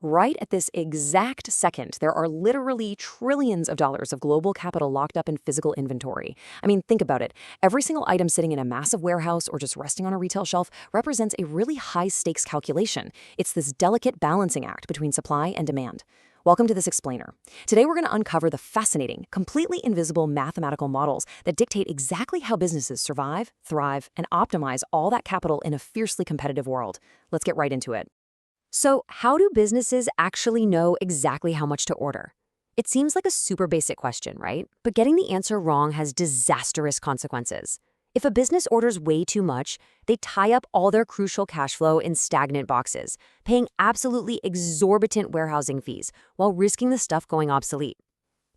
Right at this exact second, there are literally trillions of dollars of global capital locked up in physical inventory. I mean, think about it. Every single item sitting in a massive warehouse or just resting on a retail shelf represents a really high stakes calculation. It's this delicate balancing act between supply and demand. Welcome to this explainer. Today, we're going to uncover the fascinating, completely invisible mathematical models that dictate exactly how businesses survive, thrive, and optimize all that capital in a fiercely competitive world. Let's get right into it. So, how do businesses actually know exactly how much to order? It seems like a super basic question, right? But getting the answer wrong has disastrous consequences. If a business orders way too much, they tie up all their crucial cash flow in stagnant boxes, paying absolutely exorbitant warehousing fees while risking the stuff going obsolete.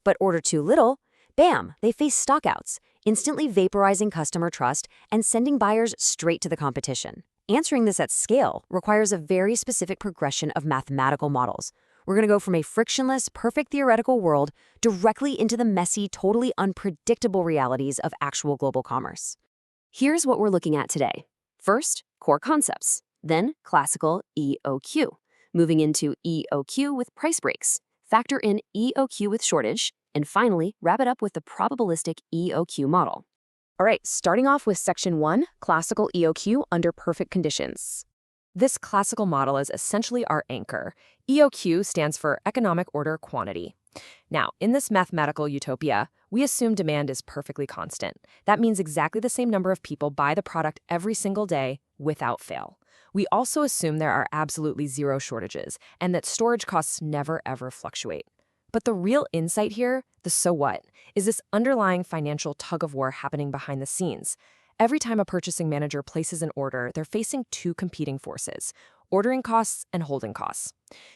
But order too little, bam, they face stockouts, instantly vaporizing customer trust and sending buyers straight to the competition. Answering this at scale requires a very specific progression of mathematical models. We're going to go from a frictionless, perfect theoretical world directly into the messy, totally unpredictable realities of actual global commerce. Here's what we're looking at today. First, core concepts, then classical EOQ, moving into EOQ with price breaks, factor in EOQ with shortage, and finally, wrap it up with the probabilistic EOQ model. All right, starting off with Section 1, Classical EOQ under perfect conditions. This classical model is essentially our anchor. EOQ stands for economic order quantity. Now, in this mathematical utopia, we assume demand is perfectly constant. That means exactly the same number of people buy the product every single day without fail. We also assume there are absolutely zero shortages and that storage costs never ever fluctuate. But the real insight here, the so what, is this underlying financial tug-of-war happening behind the scenes. Every time a purchasing manager places an order, they're facing two competing forces: ordering costs and holding costs.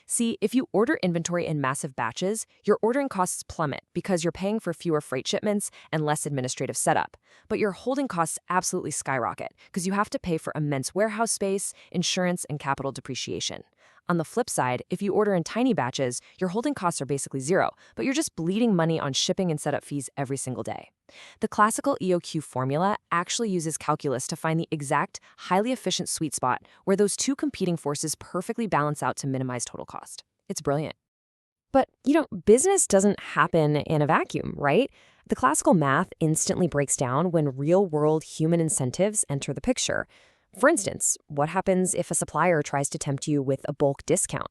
See, if you order inventory in massive batches, your ordering costs plummet because you're paying for fewer freight shipments and less administrative setup. But your holding costs absolutely skyrocket because you have to pay for immense warehouse space, insurance, and capital depreciation. On the flip side, if you order in tiny batches, your holding costs are basically zero, but you're just bleeding money on shipping and setup fees every single day. The classical EOQ formula actually uses calculus to find the exact, highly efficient sweet spot where those two competing forces perfectly balance out to minimize total cost. It's brilliant. But, business doesn't happen in a vacuum, right? The classical math instantly breaks down when real-world human incentives enter the picture. For instance, what happens if a supplier tries to tempt you with a bulk discount?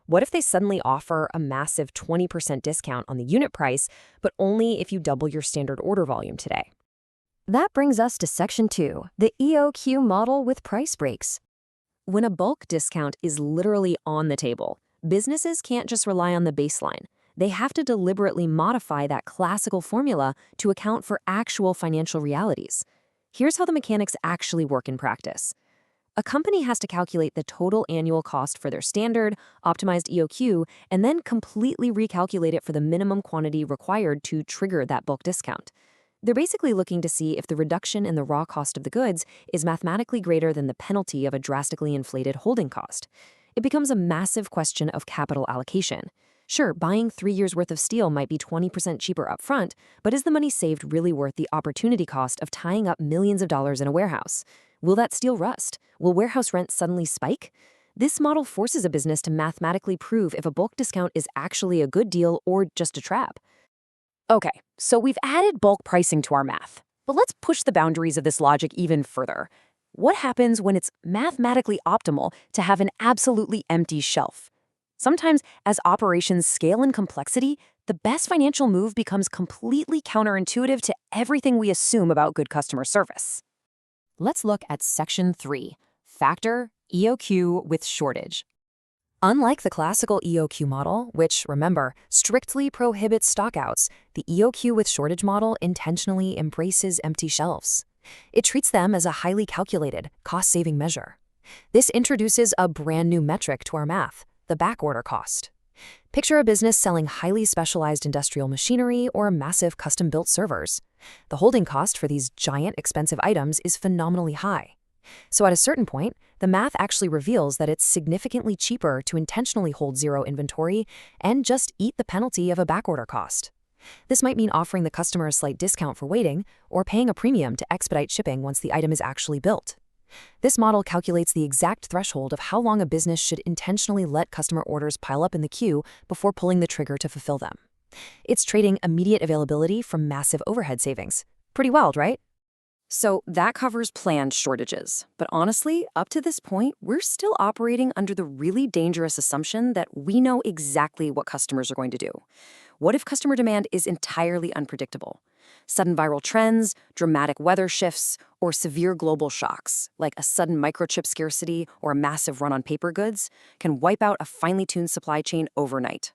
What if they suddenly offer a massive 20% discount on the unit price, but only if you double your standard order volume today? That brings us to Section 2, the EOQ model with price breaks. When a bulk discount is literally on the table, businesses can't just rely on the baseline. They have to deliberately modify that classical formula to account for actual financial realities. Here's how the mechanics actually work in practice. A company has to calculate the total annual cost for their standard, optimized EOQ, and then completely recalculate it for the minimum quantity required to trigger that bulk discount. They're basically looking to see if the reduction in the raw cost of the goods is mathematically greater than the penalty of a drastically inflated holding cost. It becomes a massive question of capital allocation. Sure, buying 3 years' worth of steel might be 20% cheaper upfront, but is the money saved really worth the opportunity cost of tying up millions of dollars in a warehouse? Will that steel rust? Will warehouse rent suddenly spike? This model forces a business to mathematically prove if a bulk discount is actually a good deal or just a trap. Okay, so we've added bulk pricing to our math, but let's push the boundaries of this logic even further. What happens when it's mathematically optimal to have an absolutely empty shelf? Sometimes, as operations scale in complexity, the best financial move becomes completely counterintuitive to everything we assume about good customer service. Let's look at Section 3, Factor EOQ with Shortage. Unlike the classical EOQ model, which, remember, strictly prohibits stockouts, the EOQ with shortage model intentionally embraces empty shelves. It treats them as a highly calculated, cost-saving measure. This introduces a brand new metric to our math: the backorder cost. Picture a business selling highly specialized industrial machinery or massive custom-built servers. The holding cost for these giant, expensive items is phenomenally high. So at a certain point, the math actually reveals that it's significantly cheaper to intentionally hold zero inventory and just eat the penalty of a backorder cost. This might mean offering the customer a slight discount for waiting or paying a premium to expedite shipping once the item is actually built. This model calculates the exact threshold of how long a business should intentionally let customer orders pile up in the queue before pulling the trigger to fulfill them. It's trading immediate availability from massive overhead savings. Pretty wild, right? So that covers planned shortages. But honestly, up to this point, we're still operating under the really dangerous assumption that we know exactly what customers are going to do. What if customer demand is entirely unpredictable? Sudden viral trends, dramatic weather shifts, or severe global shocks, like a sudden microchip scarcity or a massive run on paper goods, can wipe out a finely tuned supply chain overnight.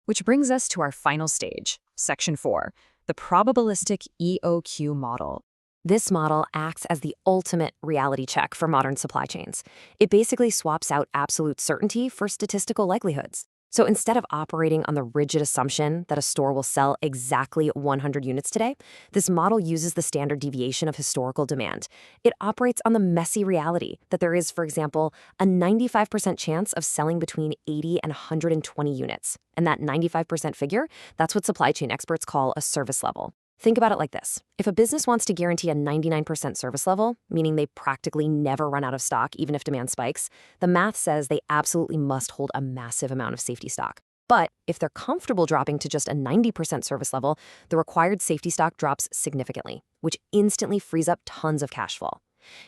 Which brings us to our final stage, Section 4, the probabilistic EOQ model. This model acts as the ultimate reality check for modern supply chains. It basically swaps out absolute certainty for statistical likelihoods. So instead of operating on the rigid assumption that a store will sell exactly 100 units today, this model uses the standard deviation of historical demand. It operates on the messy reality that there is, for example, a 95% chance of selling between 80 and 120 units. And that 95% figure, that's what supply chain experts call a service level. Think about it like this. If a business wants to guarantee a 99% service level, meaning they practically never run out of stock even if demand spikes, the math says they absolutely must hold a massive amount of safety stock. But if they're comfortable dropping to just a 90% service level, the required safety stock drops significantly, which instantly frees up tons of cash flow.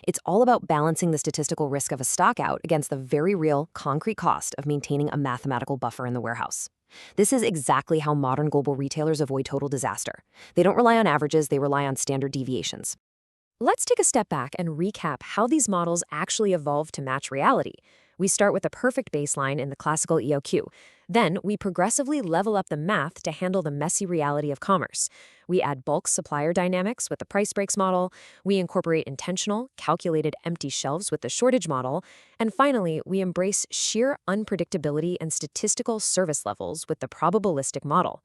It's all about balancing the statistical risk of a stock out against the very real, concrete cost of maintaining a mathematical buffer in the warehouse. This is exactly how modern global retailers avoid total disaster. They don't rely on averages, they rely on standard deviations. Let's take a step back and recap how these models actually evolved to match reality. We start with a perfect baseline in the classical EOQ. Then, we progressively level up the math to handle the messy reality of commerce. We add bulk supplier dynamics with the price breaks model. We incorporate intentional, calculated empty shelves with the shortage model. And finally, we embrace sheer unpredictability and statistical service levels with the probabilistic model.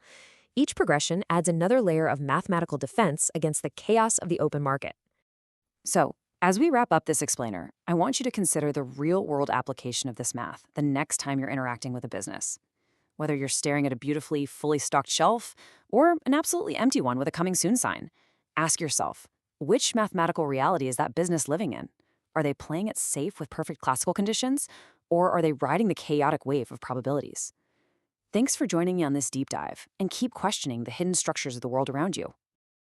Each progression adds another layer of mathematical defense against the chaos of the open market. So, as we wrap up this explainer, I want you to consider the real-world application of this math the next time you're interacting with a business. Whether you're staring at a beautifully, fully stocked shelf or an absolutely empty one with a coming soon sign, ask yourself, which mathematical reality is that business living in? Are they playing it safe with perfect classical conditions, or are they riding the chaotic wave of probabilities? Thanks for joining me on this deep dive, and keep questioning the hidden structures of the world around you.